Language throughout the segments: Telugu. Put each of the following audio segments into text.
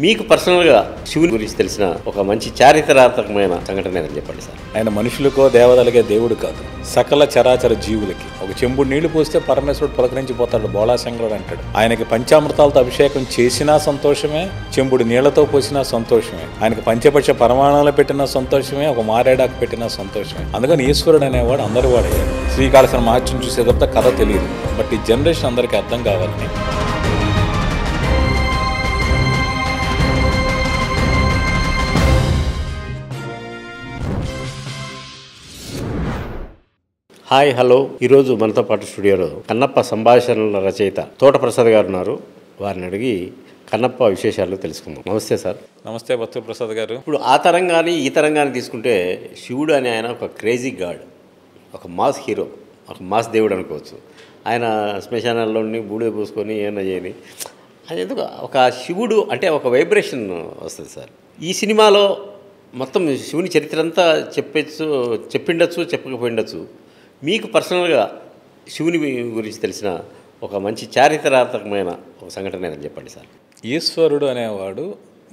మీకు పర్సనల్గా శివుని గురించి తెలిసిన ఒక మంచి చారిత్రాత్మకమైన సంఘటన ఏదని చెప్పండి సార్. ఆయన మనుషులకో దేవతలకే దేవుడు కాదు, సకల చరాచర జీవులకి. ఒక చెంబుడు నీళ్లు పోస్తే పరమేశ్వరుడు పులకరించిపోతాడు, బోళాశంకరుడు అంటాడు. ఆయనకి పంచామృతాలతో అభిషేకం చేసినా సంతోషమే, చెంబుడు నీళ్లతో పోసినా సంతోషమే. ఆయనకి పంచపక్ష పరమాణాలు పెట్టినా సంతోషమే, ఒక మారేడాకు పెట్టినా సంతోషమే. అందుకని ఈశ్వరుడు అనేవాడు అందరి వాడయ్యాడు. శ్రీకాళహస్తి మహత్యం చూసే తప్ప కథ తెలియదు, బట్ ఈ జనరేషన్ అందరికీ అర్థం కావాలని. Hi, hello. ఈరోజు మనతో పాటు స్టూడియోలో కన్నప్ప సంభాషణల రచయిత తోట ప్రసాద్ గారు ఉన్నారు. వారిని అడిగి కన్నప్ప విశేషాలు తెలుసుకుందాం. నమస్తే సార్. నమస్తే బత్తు ప్రసాద్ గారు. ఇప్పుడు ఆ తరం కానీ ఈ తరం కానీ తీసుకుంటే శివుడు అనే ఆయన ఒక క్రేజీ గాడ్, ఒక మాస్ హీరో, ఒక మాస్ దేవుడు అనుకోవచ్చు. ఆయన శ్మశానాల్లోని బూడిద పూసుకొని ఏమన్నా చేయని, అది ఎందుకు ఒక శివుడు అంటే ఒక వైబ్రేషన్ వస్తుంది సార్. ఈ సినిమాలో మొత్తం శివుని చరిత్ర అంతా చెప్పిండొచ్చు, చెప్పకపోయిండొచ్చు. మీకు పర్సనల్గా శివుని గురించి తెలిసిన ఒక మంచి చారిత్రాత్మకమైన ఒక సంఘటన ఏదని చెప్పండి సార్. ఈశ్వరుడు అనేవాడు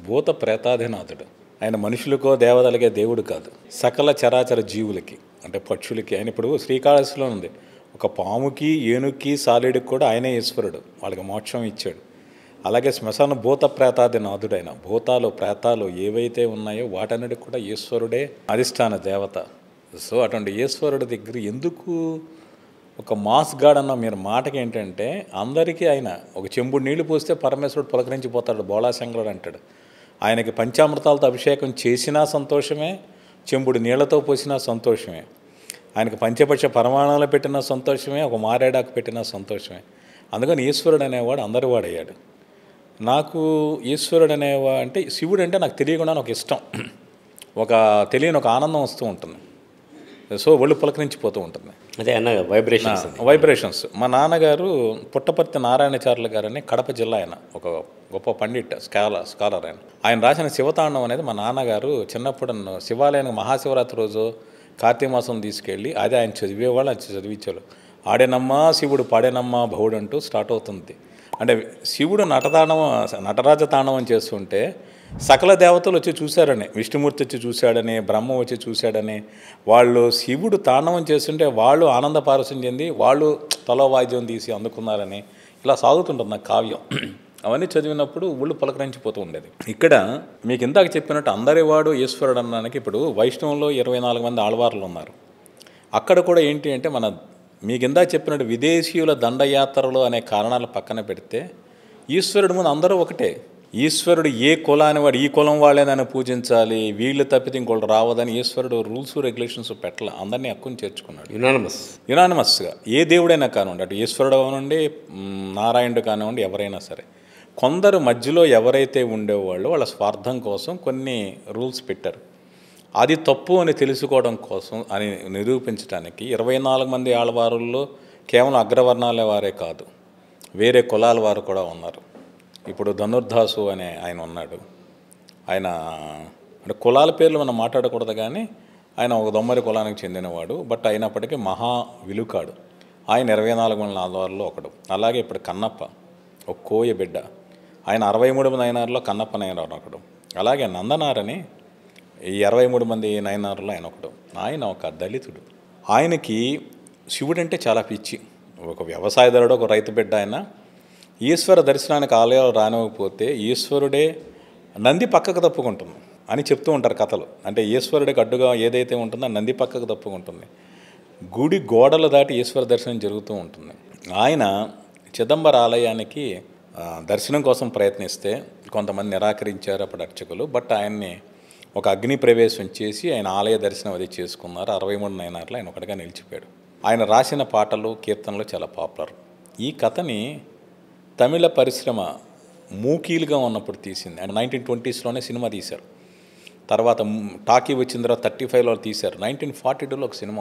భూత ప్రేతాధినాథుడు. ఆయన మనుషులకో దేవతలకే దేవుడు కాదు, సకల చరాచర జీవులకి అంటే పక్షులకి. ఆయన ఇప్పుడు శ్రీకాళహస్తిలో ఉంది, ఒక పాముకి, ఏనుక్కి, సాలీడికి కూడా ఆయనే ఈశ్వరుడు, వాళ్ళకి మోక్షం ఇచ్చాడు. అలాగే శ్మశాన భూత ప్రేతాధినాథుడు. ఆయన భూతాలు ప్రేతాలు ఏవైతే ఉన్నాయో వాటన్నిటికి కూడా ఈశ్వరుడే అధిష్టాన దేవత. సో అటువంటి ఈశ్వరుడి దగ్గర ఎందుకు ఒక మాస్ గాడ్ అన్న మీరు మాటకి ఏంటంటే, అందరికీ ఆయన ఒక చెంబుడు నీళ్లు పోస్తే పరమేశ్వరుడు పులకరించిపోతాడు, బోళాశంకరుడు అంటాడు. ఆయనకి పంచామృతాలతో అభిషేకం చేసినా సంతోషమే, చెంబుడు నీళ్లతో పోసినా సంతోషమే. ఆయనకి పంచపక్ష పరమాణాలు పెట్టినా సంతోషమే, ఒక మారేడాకు పెట్టినా సంతోషమే. అందుకని ఈశ్వరుడు అనేవాడు అందరి వాడయ్యాడు. నాకు ఈశ్వరుడు అంటే శివుడు అంటే నాకు తెలియకుండా ఒక ఇష్టం, ఒక తెలియని ఒక ఆనందం వస్తూ ఉంటుంది. సో ఒళ్ళు పులకరించిపోతూ ఉంటుంది. అదే అన్న వైబ్రేషన్స్. మా నాన్నగారు పుట్టపర్తి నారాయణచార్యుల గారని కడప జిల్లా, ఆయన ఒక గొప్ప పండిట్, స్కాలర్. ఆయన రాసిన శివతాండం అనేది మా నాన్నగారు చిన్నప్పుడు శివాలయానికి మహాశివరాత్రి రోజు కార్తీక మాసం తీసుకెళ్ళి అదే ఆయన చదివేవాళ్ళు, అది చదివించారు. ఆడేనమ్మా శివుడు పాడేనమ్మా భవుడు అంటూ స్టార్ట్ అవుతుంది. అంటే శివుడు నటరాజ తాండవం చేస్తుంటే సకల దేవతలు వచ్చి చూశారని, విష్ణుమూర్తి వచ్చి చూశాడని, బ్రహ్మ వచ్చి చూశాడని, వాళ్ళు శివుడు తాండవం చేస్తుంటే వాళ్ళు ఆనంద పారసం చెంది వాళ్ళు తలో వాద్యం తీసి అందుకున్నారని ఇలా సాగుతుంటుంది నాకు కావ్యం. అవన్నీ చదివినప్పుడు ఊళ్ళు పులకరించిపోతూ ఉండేది. ఇక్కడ మీకు ఇందాక చెప్పినట్టు అందరి వాడు ఈశ్వరుడు అనడానికి ఇప్పుడు వైష్ణవంలో 24 మంది ఆళ్వార్లు ఉన్నారు. అక్కడ కూడా ఏంటి అంటే మీకు ఇందాక చెప్పినట్టు విదేశీయుల దండయాత్రలు అనే కారణాలు పక్కన పెడితే ఈశ్వరుడు ముందు అందరూ ఒకటే. ఈశ్వరుడు ఏ కులాన్ని వాడు ఈ కులం వాళ్ళేదని పూజించాలి, వీళ్ళు తప్పితే ఇంకోళ్ళు రావదని ఈశ్వరుడు రూల్స్ రెగ్యులేషన్స్ పెట్టాల, అందరినీ హక్కుని చేర్చుకున్నాడు యునానిమస్గా. ఏ దేవుడైనా కానివ్వండి, అటు ఈశ్వరుడు కానివ్వండి, నారాయణుడు కానివ్వండి, ఎవరైనా సరే. కొందరు మధ్యలో ఎవరైతే ఉండేవాళ్ళు వాళ్ళ స్వార్థం కోసం కొన్ని రూల్స్ పెట్టారు. అది తప్పు అని తెలుసుకోవడం కోసం అని నిరూపించడానికి 24 మంది ఆళ్వారుల్లో కేవలం అగ్రవర్ణాల వారే కాదు, వేరే కులాల వారు కూడా ఉన్నారు. ఇప్పుడు ధనుర్దాసు అనే ఆయన ఉన్నాడు. ఆయన అంటే కులాల పేర్లు మనం మాట్లాడకూడదు, కానీ ఆయన ఒక దొమ్మరి కులానికి చెందినవాడు. బట్ అయినప్పటికీ మహా విలుకాడు. ఆయన 24 మంది ఆళ్వారులో ఒకడు. అలాగే ఇప్పుడు కన్నప్ప ఒక కోయ బిడ్డ, ఆయన 63 మంది నయనారులో కన్నప్ప నయనారు ఒకడు. అలాగే నందనారని ఈ 23 మంది నయనారులో ఆయన ఒకడు. ఆయన ఒక దళితుడు. ఆయనకి శివుడు అంటే చాలా పిచ్చి. ఒక వ్యవసాయదారుడు, ఒక రైతు బిడ్డ. ఆయన ఈశ్వర దర్శనానికి ఆలయాలు రానివ్వకపోతే ఈశ్వరుడే నంది పక్కకు తప్పుకుంటుంది అని చెప్తూ ఉంటారు కథలు. అంటే ఈశ్వరుడికి అడ్డుగా ఏదైతే ఉంటుందో నంది పక్కకు తప్పుకుంటుంది. గుడి గోడలు దాటి ఈశ్వర దర్శనం జరుగుతూ ఉంటుంది. ఆయన చిదంబర ఆలయానికి దర్శనం కోసం ప్రయత్నిస్తే కొంతమంది నిరాకరించారు అప్పుడు అర్చకులు. బట్ ఆయన్ని ఒక అగ్ని ప్రవేశం చేసి ఆయన ఆలయ దర్శనం అది చేసుకున్నారు. 63 నయనార్లు ఆయన ఒకటిగా నిలిచిపోయాడు. ఆయన రాసిన పాటలు, కీర్తనలు చాలా పాపులర్. ఈ కథని తమిళ పరిశ్రమ మూకీలుగా ఉన్నప్పుడు తీసింది. ఆయన 1920sలోనే సినిమా తీశారు. తర్వాత టాకీ వచ్చిన తర్వాత 35లో తీశారు. 1942లో ఒక సినిమా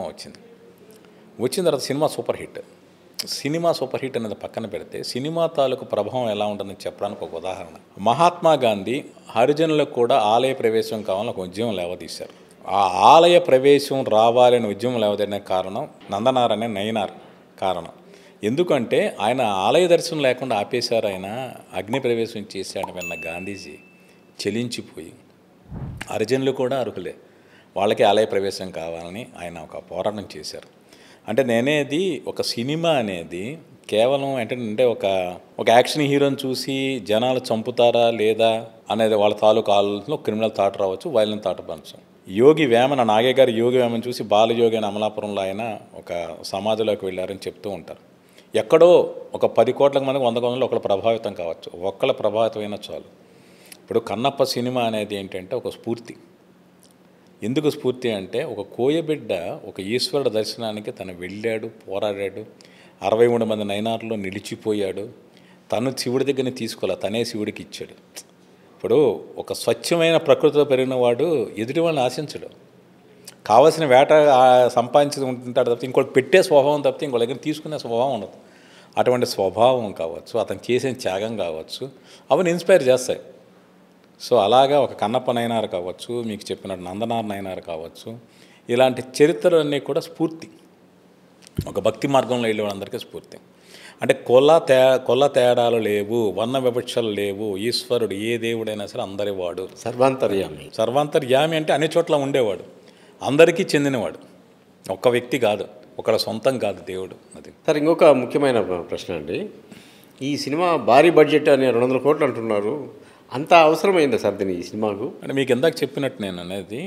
వచ్చిన తర్వాత సినిమా సూపర్ హిట్ అనేది పక్కన పెడితే సినిమా తాలూకు ప్రభావం ఎలా ఉంటుందని చెప్పడానికి ఒక ఉదాహరణ. మహాత్మా గాంధీ హరిజనులకు కూడా ఆలయ ప్రవేశం కావాలని ఒక ఉద్యమం లేవదీశారు. ఆ ఆలయ ప్రవేశం రావాలని ఉద్యమం లేవదనే కారణం నందనారనే నయనార్ కారణం. ఎందుకంటే ఆయన ఆలయ దర్శనం లేకుండా ఆపేశారు, ఆయన అగ్ని ప్రవేశం చేశాడు విన్న గాంధీజీ చెలించిపోయి హరిజనులు కూడా అర్హులే, వాళ్ళకి ఆలయ ప్రవేశం కావాలని ఆయన ఒక పోరాటం చేశారు. అంటే నేనేది ఒక సినిమా అనేది కేవలం ఏంటంటే ఒక యాక్షన్ హీరోని చూసి జనాలు చంపుతారా లేదా అనేది వాళ్ళ తాలూకు ఆలోచనలో క్రిమినల్ థాట్ రావచ్చు, వైలెంట్ థాట్ పంచం. యోగి వేమన, నాగే గారు యోగి వేమని చూసి బాలయోగి అని అమలాపురంలో ఆయన ఒక సమాధిలోకి వెళ్ళారని చెప్తూ ఉంటారు. ఎక్కడో ఒక 10 కోట్ల మందికి 100 కోట్ల ఒకళ్ళు ప్రభావితం కావచ్చు, ఒక్కళ్ళ ప్రభావితమైనా చాలు. ఇప్పుడు కన్నప్ప సినిమా అనేది ఏంటంటే ఒక స్ఫూర్తి. ఎందుకు స్ఫూర్తి అంటే ఒక కోయబిడ్డ ఒక ఈశ్వరుడు దర్శనానికి తను వెళ్ళాడు, పోరాడాడు, 63 మంది నయనార్లో నిలిచిపోయాడు, తను శివుడి దగ్గరని తీసుకోలే, తనే శివుడికి ఇచ్చాడు. ఇప్పుడు ఒక స్వచ్ఛమైన ప్రకృతిలో పెరిగిన వాడు ఎదుటి వాళ్ళని ఆశించడు, కావాల్సిన వేట సంపాదించి ఉంటుంటాడు తప్పితే ఇంకోటి పెట్టే స్వభావం తప్పితే ఇంకో దగ్గర తీసుకునే స్వభావం ఉండదు. అటువంటి స్వభావం కావచ్చు, అతను చేసిన త్యాగం కావచ్చు, అవన్నీ ఇన్స్పైర్ చేస్తాయి. సో అలాగా ఒక కన్నప్ప నయనారు కావచ్చు, మీకు చెప్పినట్టు నందనార్ నయనారు కావచ్చు, ఇలాంటి చరిత్రలన్నీ కూడా స్ఫూర్తి, ఒక భక్తి మార్గంలో వెళ్ళే వాళ్ళందరికీ స్ఫూర్తి. అంటే కొల్ల తేడాలు లేవు, వర్ణ వివక్షలు లేవు, ఈశ్వరుడు ఏ దేవుడైనా సరే అందరి వాడు, సర్వాంతర్యామి అంటే అన్ని చోట్ల ఉండేవాడు, అందరికీ చెందినవాడు, ఒక్క వ్యక్తి కాదు, ఒకళ్ళ సొంతం కాదు దేవుడు. అది సార్ ఇంకొక ముఖ్యమైన ప్రశ్న అండి, ఈ సినిమా భారీ బడ్జెట్ అని 200 కోట్లు అంటున్నారు, అంత అవసరమైందా సార్ దీని ఈ సినిమాకు? అంటే మీకు ఇందాక చెప్పినట్టు నేను అనేది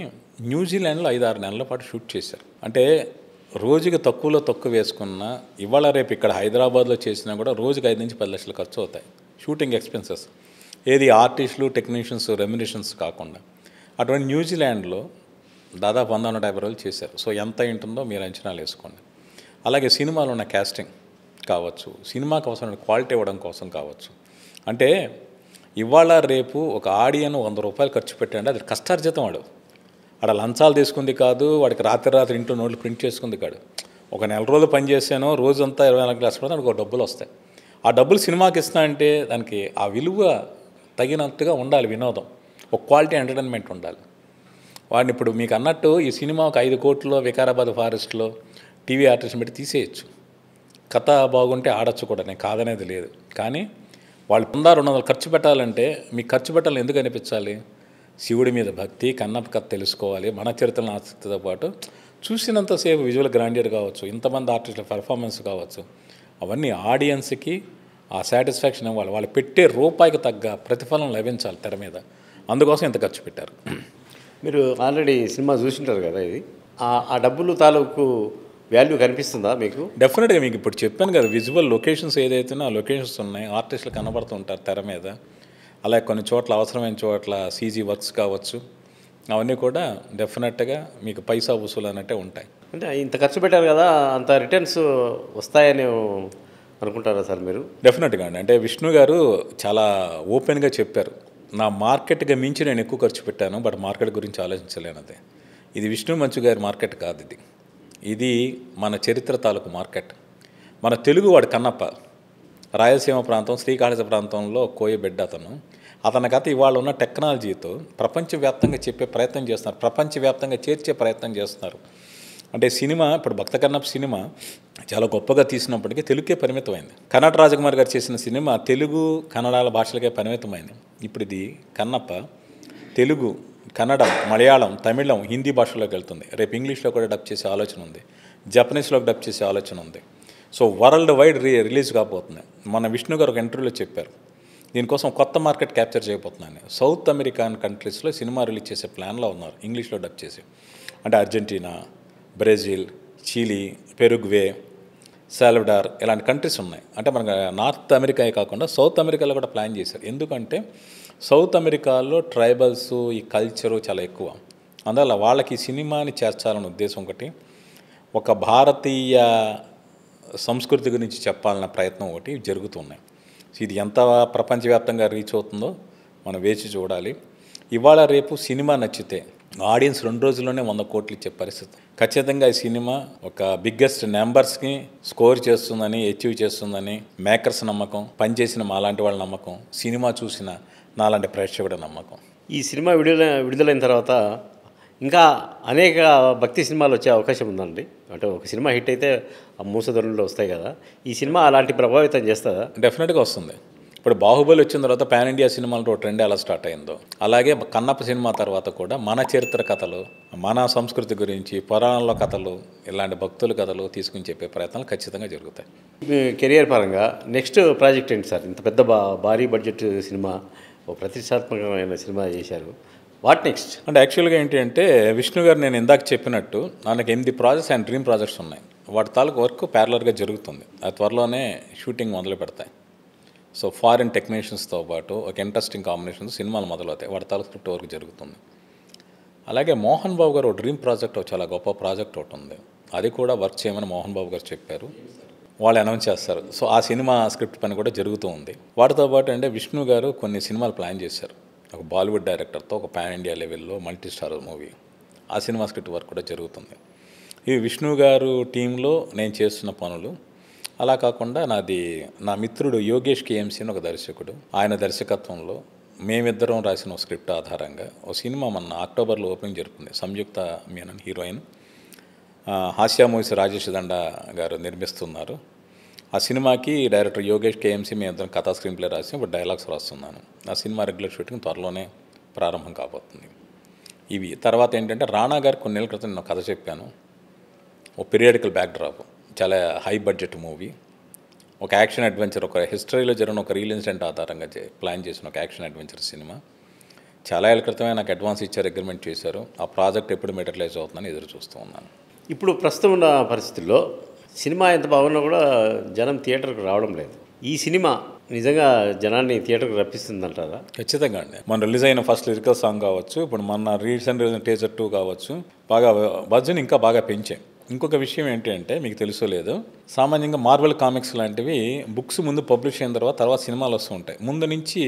న్యూజిలాండ్లో 5-6 నెలల పాటు షూట్ చేశారు. అంటే రోజుకి తక్కువలో తక్కువ వేసుకున్న ఇవాళ రేపు ఇక్కడ హైదరాబాద్లో చేసినా కూడా రోజుకి 5 నుంచి 10 లక్షలు ఖర్చు అవుతాయి షూటింగ్ ఎక్స్పెన్సెస్, ఏది ఆర్టిస్టులు టెక్నీషియన్స్ రెమ్యునరేషన్స్ కాకుండా. అటువంటి న్యూజిలాండ్లో దాదాపు 100-150 రోజులు చేశారు. సో ఎంత ఉంటుందో మీరు అంచనాలు వేసుకోండి. అలాగే సినిమాలో ఉన్న క్యాస్టింగ్ కావచ్చు, సినిమాకి అవసరమైన క్వాలిటీ ఇవ్వడం కోసం కావచ్చు. అంటే ఇవాళ రేపు ఒక ఆడియన్ 100 రూపాయలు ఖర్చు పెట్టండి, అది కష్టార్జితం. వాడు అక్కడ లంచాలు తీసుకుంది కాదు, వాడికి రాత్రి ఇంట్లో నోట్లు ప్రింట్ చేసుకుంది కాదు. ఒక నెల రోజులు పని చేశానో రోజంతా 24 లక్షలు పడితే వాడికి డబ్బులు వస్తాయి. ఆ డబ్బులు సినిమాకి ఇస్తా అంటే దానికి ఆ విలువ తగినట్టుగా ఉండాలి, వినోదం, ఒక క్వాలిటీ ఎంటర్టైన్మెంట్ ఉండాలి. వాడిని ఇప్పుడు మీకు అన్నట్టు ఈ సినిమా ఒక 5 కోట్లలో వికారాబాద్ ఫారెస్ట్లో టీవీ ఆర్టిస్ట్ పెట్టి తీసేయచ్చు, కథ బాగుంటే ఆడచ్చు కూడా, నేను కాదనేది లేదు. కానీ వాళ్ళు 100-200 ఖర్చు పెట్టాలంటే మీకు ఖర్చు పెట్టాలని ఎందుకు అనిపించాలి? శివుడి మీద భక్తి, కన్నప్ప కథ తెలుసుకోవాలి, మన చరిత్రల ఆసక్తితో పాటు చూసినంతసేపు విజువల్ గ్రాండియర్ కావచ్చు, ఇంతమంది ఆర్టిస్టుల పెర్ఫార్మెన్స్ కావచ్చు, అవన్నీ ఆడియన్స్కి ఆ సాటిస్ఫాక్షన్ ఇవ్వాలి, వాళ్ళు పెట్టే రూపాయికి తగ్గ ప్రతిఫలం లభించాలి తెర మీద. అందుకోసం ఇంత ఖర్చు పెట్టారు. మీరు ఆల్రెడీ సినిమా చూసింటారు కదా, ఇది ఆ డబ్బులు తాలూకు వాల్యూ కనిపిస్తుందా మీకు? డెఫినెట్గా మీకు ఇప్పుడు చెప్పాను కదా, విజువల్ లొకేషన్స్ ఏదైతేనో ఆ లొకేషన్స్ ఉన్నాయి, ఆర్టిస్టులు కనబడుతుంటారు తెర మీద. అలాగే కొన్ని చోట్ల అవసరమైన చోట్ల సీజీ వర్క్స్ కావచ్చు, అవన్నీ కూడా డెఫినెట్గా మీకు పైసా వసూలు అన్నట్టే ఉంటాయి. అంటే ఇంత ఖర్చు పెట్టారు కదా, అంత రిటర్న్స్ వస్తాయని అనుకుంటారా సార్ మీరు? డెఫినెట్గా అండి. అంటే విష్ణు గారు చాలా ఓపెన్గా చెప్పారు, నా మార్కెట్గా మించి నేను ఎక్కువ ఖర్చు పెట్టాను, బట్ మార్కెట్ గురించి ఆలోచించలేనది. ఇది విష్ణు మంచు గారి మార్కెట్ కాదు, ఇది మన చరిత్ర తాలూకు మార్కెట్. మన తెలుగువాడు కన్నప్ప, రాయలసీమ ప్రాంతం శ్రీకాళహస్తి ప్రాంతంలో కోయబిడ్డ అతని కథ ఇవాళ ఉన్న టెక్నాలజీతో ప్రపంచవ్యాప్తంగా చెప్పే ప్రయత్నం చేస్తున్నారు, ప్రపంచవ్యాప్తంగా చేర్చే ప్రయత్నం చేస్తున్నారు. అంటే సినిమా ఇప్పుడు భక్త కన్నప్ప సినిమా చాలా గొప్పగా తీసినప్పటికీ తెలుగుకే పరిమితమైంది. కన్నడ రాజకుమార్ గారు చేసిన సినిమా తెలుగు కన్నడాల భాషలకే పరిమితమైంది. ఇప్పుడు ఇది కన్నప్ప తెలుగు, కన్నడం, మలయాళం, తమిళం, హిందీ భాషలోకి వెళ్తుంది. రేపు ఇంగ్లీష్లో కూడా డబ్ చేసే ఆలోచన ఉంది, జపనీస్లోకి డబ్ చేసే ఆలోచన ఉంది. సో వరల్డ్ వైడ్ రిలీజ్ కాబోతుంది. మన విష్ణు గారు ఒక ఇంటర్వ్యూలో చెప్పారు, దీనికోసం కొత్త మార్కెట్ క్యాప్చర్ చేయబోతున్నాను. సౌత్ అమెరికన్ కంట్రీస్లో సినిమా రిలీజ్ చేసే ప్లాన్లో ఉన్నారు, ఇంగ్లీష్లో డబ్ చేసి. అంటే అర్జెంటీనా, బ్రెజిల్, చిలీ, పెరుగ్వే, సాల్వడార్ ఇలాంటి కంట్రీస్ ఉన్నాయి. అంటే మనకు నార్త్ అమెరికా కాకుండా సౌత్ అమెరికాలో కూడా ప్లాన్ చేశారు. ఎందుకంటే సౌత్ అమెరికాలో ట్రైబల్స్ ఈ కల్చరు చాలా ఎక్కువ, అందువల్ల వాళ్ళకి ఈ సినిమాని చేర్చాలనే ఉద్దేశం ఒకటి, ఒక భారతీయ సంస్కృతి గురించి చెప్పాలన్న ప్రయత్నం ఒకటి జరుగుతున్నాయి. ఇది ఎంత ప్రపంచవ్యాప్తంగా రీచ్ అవుతుందో మనం వేచి చూడాలి. ఇవాళ రేపు సినిమా నచ్చితే ఆడియన్స్ 2 రోజుల్లోనే 100 కోట్లు ఇచ్చే పరిస్థితి. ఖచ్చితంగా ఈ సినిమా ఒక బిగ్గెస్ట్ నెంబర్స్కి స్కోర్ చేస్తుందని, అచీవ్ చేస్తుందని మేకర్స్ నమ్మకం, పనిచేసిన మాలాంటి వాళ్ళ నమ్మకం, సినిమా చూసిన నాలాంటి ప్రేక్షకుడి నమ్మకం. ఈ సినిమా విడుదలైన తర్వాత ఇంకా అనేక భక్తి సినిమాలు వచ్చే అవకాశం ఉందండి. అంటే ఒక సినిమా హిట్ అయితే ఆ మూసధనులు వస్తాయి కదా, ఈ సినిమా అలాంటి ప్రభావితం చేస్తుందా? డెఫినెట్గా వస్తుంది. ఇప్పుడు బాహుబలి వచ్చిన తర్వాత పాన్ ఇండియా సినిమాలతో ట్రెండ్ ఎలా స్టార్ట్ అయిందో అలాగే కన్నప్ప సినిమా తర్వాత కూడా మన చరిత్ర కథలు, మన సంస్కృతి గురించి, పురాణంలో కథలు, ఇలాంటి భక్తుల కథలు తీసుకుని చెప్పే ప్రయత్నాలు ఖచ్చితంగా జరుగుతాయి. మీ కెరియర్ పరంగా నెక్స్ట్ ప్రాజెక్ట్ ఏంటి సార్? ఇంత పెద్ద భారీ బడ్జెట్ సినిమా, ఓ ప్రతిష్టాత్మకమైన సినిమా చేశారు. What next? అంటే యాక్చువల్గా ఏంటి అంటే విష్ణు గారు నేను ఇందాక చెప్పినట్టు నాకు 8 ప్రాజెక్ట్స్ అండ్ డ్రీమ్ ప్రాజెక్ట్స్ ఉన్నాయి. వాటి తాలూకు వర్క్ ప్యారలర్గా జరుగుతుంది. అది త్వరలోనే షూటింగ్ మొదలు పెడతాయి. సో ఫారిన్ టెక్నీషియన్స్తో పాటు ఒక ఇంట్రెస్టింగ్ కాంబినేషన్స్ సినిమాలు మొదలవుతాయి. వాటి తాలూకు స్క్రిప్ట్ వర్క్ జరుగుతుంది. అలాగే మోహన్ బాబు గారు ఒక డ్రీమ్ ప్రాజెక్ట్, చాలా గొప్ప ప్రాజెక్ట్ ఒకటి ఉంది. అది కూడా వర్క్ చేయమని మోహన్ బాబు గారు చెప్పారు. వాళ్ళు అనౌన్స్ చేస్తారు. సో ఆ సినిమా స్క్రిప్ట్ పని కూడా జరుగుతూ ఉంది. వాటితో పాటు అంటే విష్ణు గారు కొన్ని సినిమాలు ప్లాన్ చేశారు. ఒక బాలీవుడ్ డైరెక్టర్తో ఒక పాన్ ఇండియా లెవెల్లో మల్టీ స్టార్ మూవీ. ఆ సినిమా స్క్రిప్ట్ వర్క్ కూడా జరుగుతుంది. ఈ విష్ణు గారు టీంలో నేను చేస్తున్న పనులు. అలా కాకుండా నా మిత్రుడు యోగేష్ కేఎంసీ అని ఒక దర్శకుడు, ఆయన దర్శకత్వంలో మేమిద్దరం రాసిన స్క్రిప్ట్ ఆధారంగా ఒక సినిమా మొన్న అక్టోబర్లో ఓపెనింగ్ జరుగుతుంది. సంయుక్త మీనన్ హీరోయిన్, హాస్యామూసి రాజేష్ దండా గారు నిర్మిస్తున్నారు. ఆ సినిమాకి డైరెక్టర్ యోగేష్ కేఎంసీ మేము కథా స్క్రీన్ ప్లే రాసి ఇప్పుడు డైలాగ్స్ రాస్తున్నాను. ఆ సినిమా రెగ్యులర్ షూటింగ్ త్వరలోనే ప్రారంభం కాబోతుంది. ఇవి తర్వాత ఏంటంటే రాణా గారు కొన్ని నెలల క్రితం నేను కథ చెప్పాను. ఒక పీరియాడికల్ బ్యాక్డ్రాప్, చాలా హై బడ్జెట్ మూవీ, ఒక యాక్షన్ అడ్వెంచర్, ఒక హిస్టరీలో జరిగిన ఒక రియల్ ఇన్సిడెంట్ ఆధారంగా ప్లాన్ చేసిన ఒక యాక్షన్ అడ్వెంచర్ సినిమా. చాలా ఏళ్ళ క్రితమే నాకు అడ్వాన్స్ ఇచ్చారు, అగ్రిమెంట్ చేశారు. ఆ ప్రాజెక్ట్ ఎప్పుడు మెటీరియలైజ్ అవుతుందని ఎదురు చూస్తూ ఉన్నాను. ఇప్పుడు ప్రస్తుతం ఉన్న పరిస్థితుల్లో సినిమా ఎంత బాగున్నా కూడా జనం థియేటర్కి రావడం లేదు. ఈ సినిమా నిజంగా జనాన్ని థియేటర్కి రప్పిస్తుందంటారా? ఖచ్చితంగా అండి. మన రిలీజ్ అయిన ఫస్ట్ లిరికల్ సాంగ్ కావచ్చు, ఇప్పుడు మన రీసెంట్ టీజర్ 2 కావచ్చు, బాగా బజ్ని ఇంకా బాగా పెంచాయి. ఇంకొక విషయం ఏంటి అంటే మీకు తెలుసో లేదు, సామాన్యంగా మార్వెల్ కామిక్స్ లాంటివి బుక్స్ ముందు పబ్లిష్ అయిన తర్వాత సినిమాలు వస్తూ ఉంటాయి. ముందు నుంచి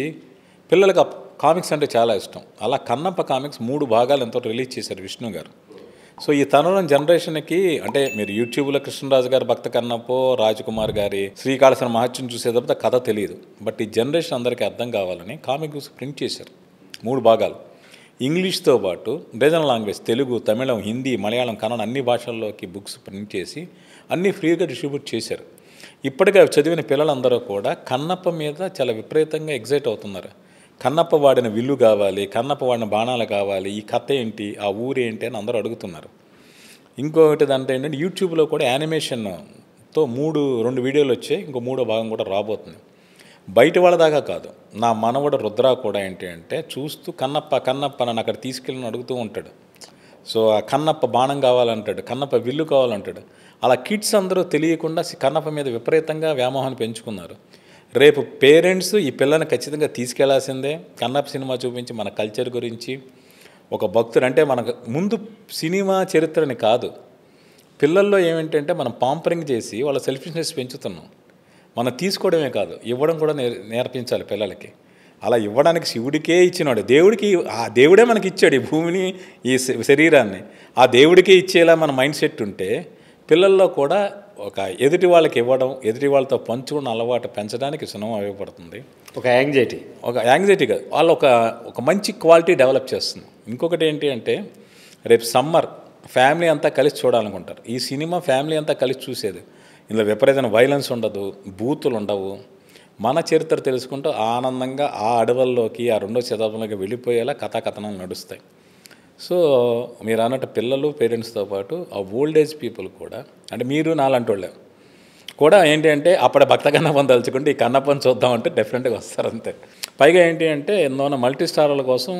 పిల్లలకు కామిక్స్ అంటే చాలా ఇష్టం. అలా కన్నప్ప కామిక్స్ 3 భాగాలు ఎంతో రిలీజ్ చేశారు విష్ణు గారు. సో ఈ తరం జనరేషన్కి అంటే మీరు యూట్యూబ్లో కృష్ణరాజు గారి భక్త కన్నప్పో, రాజకుమార్ గారి శ్రీకాళహస్తి మహత్యం చూసేటప్పుడు కథ తెలియదు. బట్ ఈ జనరేషన్ అందరికీ అర్థం కావాలని కామిక్ బుక్స్ ప్రింట్ చేశారు 3 భాగాలు. ఇంగ్లీష్తో పాటు రీజనల్ లాంగ్వేజ్ తెలుగు, తమిళం, హిందీ, మలయాళం, కన్నడ అన్ని భాషల్లోకి బుక్స్ ప్రింట్ చేసి అన్నీ ఫ్రీగా డిస్ట్రిబ్యూట్ చేశారు. ఇప్పటికే చదివిన పిల్లలందరూ కూడా కన్నప్ప మీద చాలా విపరీతంగా ఎగ్జైట్ అవుతున్నారు. కన్నప్ప వాడిన విల్లు కావాలి, కన్నప్ప వాడిన బాణాలు కావాలి, ఈ కథ ఏంటి, ఆ ఊరు ఏంటి అని అందరూ అడుగుతున్నారు. ఇంకొకటి దాంట్లో ఏంటంటే యూట్యూబ్లో కూడా యానిమేషన్తో 2 వీడియోలు వచ్చాయి. ఇంకో 3వ భాగం కూడా రాబోతుంది. బయట వాళ్ళ దాకా కాదు, నా మనవడు రుద్ర కూడా ఏంటి అంటే చూస్తూ కన్నప్ప నన్ను అక్కడ తీసుకెళ్ళి అడుగుతూ ఉంటాడు. సో ఆ కన్నప్ప బాణం కావాలంటాడు, కన్నప్ప విల్లు కావాలంటాడు. అలా కిడ్స్ అందరూ తెలియకుండా కన్నప్ప మీద విపరీతంగా వ్యామోహాన్ని పెంచుకున్నారు. రేపు పేరెంట్స్ ఈ పిల్లల్ని ఖచ్చితంగా తీసుకెళ్లాల్సిందే. కన్నప్ప సినిమా చూపించి మన కల్చర్ గురించి ఒక భక్తుడు అంటే మనకు ముందు సినిమా చరిత్రని కాదు, పిల్లల్లో ఏమిటంటే మనం పాంపరింగ్ చేసి వాళ్ళ సెల్ఫిష్నెస్ పెంచుతున్నాం. మనం తీసుకోవడమే కాదు, ఇవ్వడం కూడా నేర్పించాలి పిల్లలకి. అలా ఇవ్వడానికి శివుడికే ఇచ్చినాడు, దేవుడికి ఆ దేవుడే మనకి ఇచ్చాడు ఈ భూమిని, ఈ శరీరాన్ని. ఆ దేవుడికే ఇచ్చేలా మన మైండ్ సెట్ ఉంటే పిల్లల్లో కూడా ఒక ఎదుటి వాళ్ళకి ఇవ్వడం, ఎదుటి వాళ్ళతో పంచుకున్న అలవాటు పెంచడానికి సినిమా ఉపయోగపడుతుంది. ఒక యాంగ్జైటీ కాదు, వాళ్ళు ఒక మంచి క్వాలిటీ డెవలప్ చేస్తుంది. ఇంకొకటి ఏంటి అంటే రేపు సమ్మర్ ఫ్యామిలీ అంతా కలిసి చూడాలనుకుంటారు. ఈ సినిమా ఫ్యామిలీ అంతా కలిసి చూసేది. ఇందులో విపరీతమైన వైలెన్స్ ఉండదు, బూతులు ఉండవు. మన చరిత్ర తెలుసుకుంటూ ఆనందంగా ఆ అడవుల్లోకి, ఆ 2వ శతాబ్దంలోకి వెళ్ళిపోయేలా కథాకథనాలు నడుస్తాయి. సో మీరు అన్నట్టు పిల్లలు, పేరెంట్స్తో పాటు ఆ ఓల్డ్ ఏజ్ పీపుల్ కూడా, అంటే మీరు నాలాంటి వాళ్ళే కూడా ఏంటి అంటే అప్పుడే భక్త కన్నప్పని తలుచుకుంటే ఈ కన్నప్పని చూద్దామంటే డెఫినెట్గా వస్తారు అంతే. పైగా ఏంటి అంటే ఎన్నో మల్టీ స్టార్ల కోసం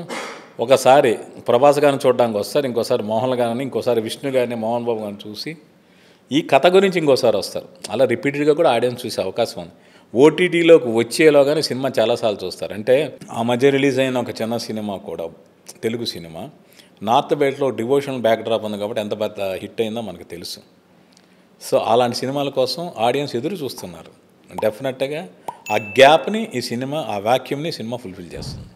ఒకసారి ప్రభాస్ గారిని చూడడానికి వస్తారు, ఇంకోసారి మోహన్ గారిని, ఇంకోసారి విష్ణు గారిని, మోహన్ బాబు గారిని చూసి ఈ కథ గురించి ఇంకోసారి వస్తారు. అలా రిపీటెడ్గా కూడా ఆడియన్స్ చూసే అవకాశం ఉంది. ఓటీటీలోకి వచ్చేలోగానే సినిమా చాలాసార్లు చూస్తారు. అంటే ఆ మధ్య రిలీజ్ అయిన ఒక చిన్న సినిమా కూడా తెలుగు సినిమా నార్త్ బెల్ట్లో డివోషనల్ బ్యాక్డ్రాప్ ఉంది కాబట్టి ఎంత పెద్ద హిట్ అయిందో మనకు తెలుసు. సో అలాంటి సినిమాల కోసం ఆడియన్స్ ఎదురు చూస్తున్నారు. డెఫినెట్గా ఆ గ్యాప్ని ఈ సినిమా, ఆ వాక్యూమ్ని సినిమా ఫుల్ఫిల్ చేస్తుంది.